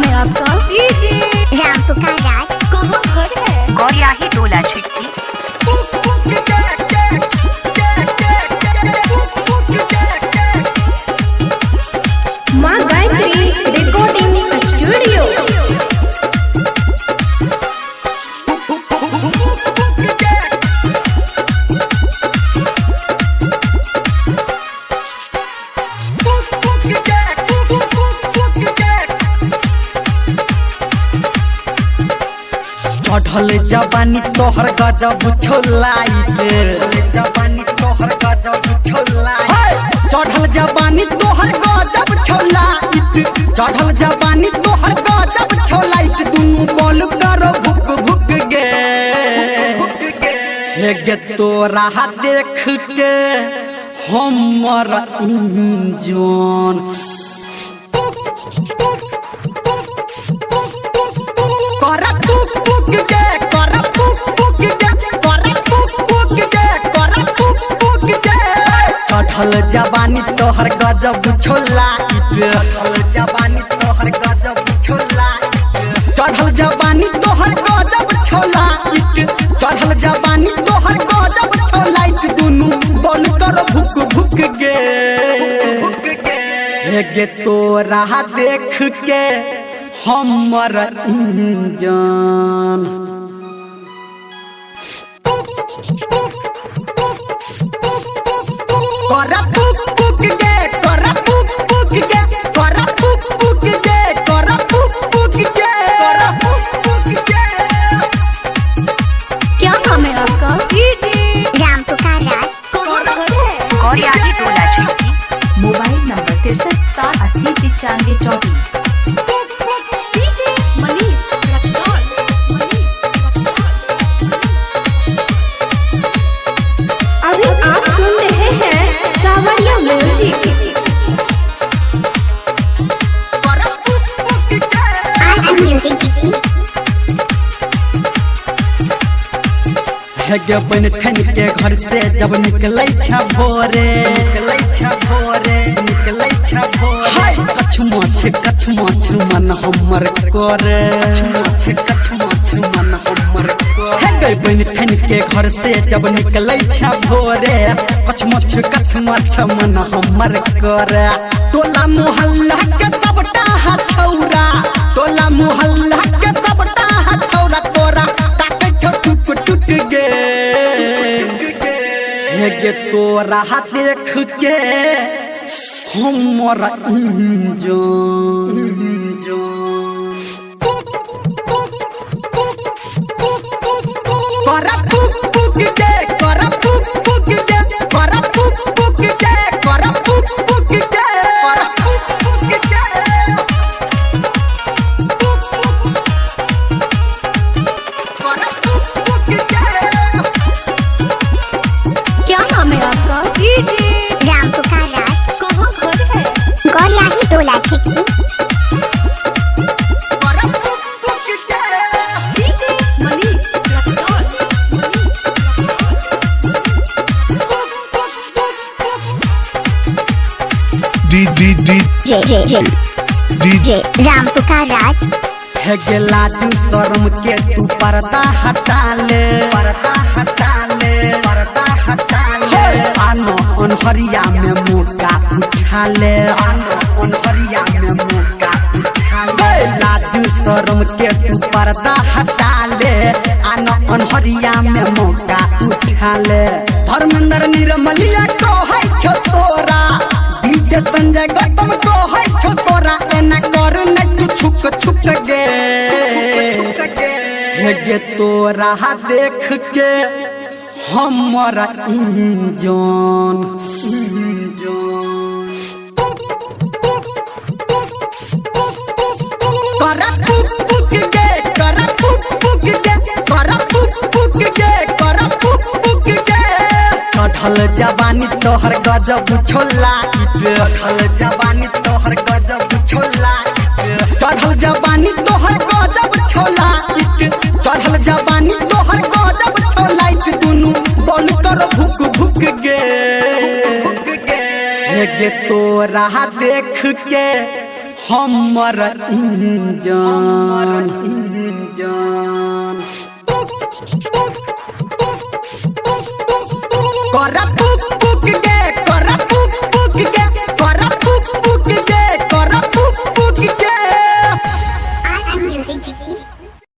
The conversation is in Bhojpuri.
नाम है आपका? राम पुकार राज। कहाँ घर है? गौरियाही टोला छिटकी। माँ गायत्री रिकॉर्डिंग स्टूडियो। चढ़ल जवानी तोहर गजब छोलाइट, जवानी तोहर गजब छोलाइट, चढ़ल जवानी तोहर गजब छोलाइट, चढ़ल जवानी तोहर गजब छोलाइट, दुनू बोल कर भुक भुक गे हे तोरा देख के हमर इंजन चढ़ल जवानी तोहर गजब छोलाइट, चढ़ल जवानी तोहर गजब छोलाइट, चढ़ल जवानी तोहर गजब छोलाइट, चढ़ल जवानी तोहर गजब छोलाइट, दुनू बोल कर भुक भुक गे हे तोरा देख के हमर इंजन कर पुक पुक गे, कर पुक पुक गे, कर पुक पुक गे, कर पुक पुक गे, कर पुक पुक गे। क्या नाम है आपका? राम पुकार राज। कहाँ घर है? गौरियाही टोला छिटकी। Mobile number 63808094। अभी आप सुन रहे हैं सावरिया म्यूजिक। म्यूजिक हेगे बन ठन के घर से जब निकलै छ भोरे, निकलै छ भोरे, निकलै छ भोरे, कछ माछ मन हमर करे, कछ माछ मन हमर करे। हेगे बन ठन के घर से जब निकलै छ भोरे, कछ माछ मन हमर करे। टोला मोहल्ला के सबटा छौरा, टोला मोहल्ला के सबटा छौरा तोरा ताके छ टुक टुक गे हे तोरा देख के हमर इंजन कर पुक पुक गे, कर पुक पुक गे, कर पुक पुक गे, कर पुक पुक गे, कर पुक पुक गे। क्या नाम है आपका? राम पुकार राज। कहाँ घर है? गौरियाही टोला छिटकी। DJ राम पुकार राज। हे गेला तू शर्म के तू पर्दा हटा ले, पर्दा हटा ले, पर्दा हटा ले, आनो अनहरिया में मौका उठा ले, आनो अनहरिया में मौका उठा ले। लाजू शर्म के तू पर्दा हटा ले, आनो अनहरिया में मौका उठा ले। धर्मेंद्र निर्मलिया को है छो तोरा, डीजे संजय गौतम को है छो तोरा, एना कर न तू छुक छुक गे हे तोरा देख के हमर इंजन कर पुक पुक गे, कर पुक पुक गे, कर पुक पुक गे, कर पुक पुक गे। चढ़ल जवानी तोहर गजब छोलाइट, चढ़ल जवानी तोहर गजब छोलाइट, चढ़ल जवानी तोहर गजब छोलाइट, चढ़ल जवानी तोहर गजब छोलाइट, दुनू बोल कर भुक भुक गे हे तोरा देख के हमर इंजन कर पुक पुक के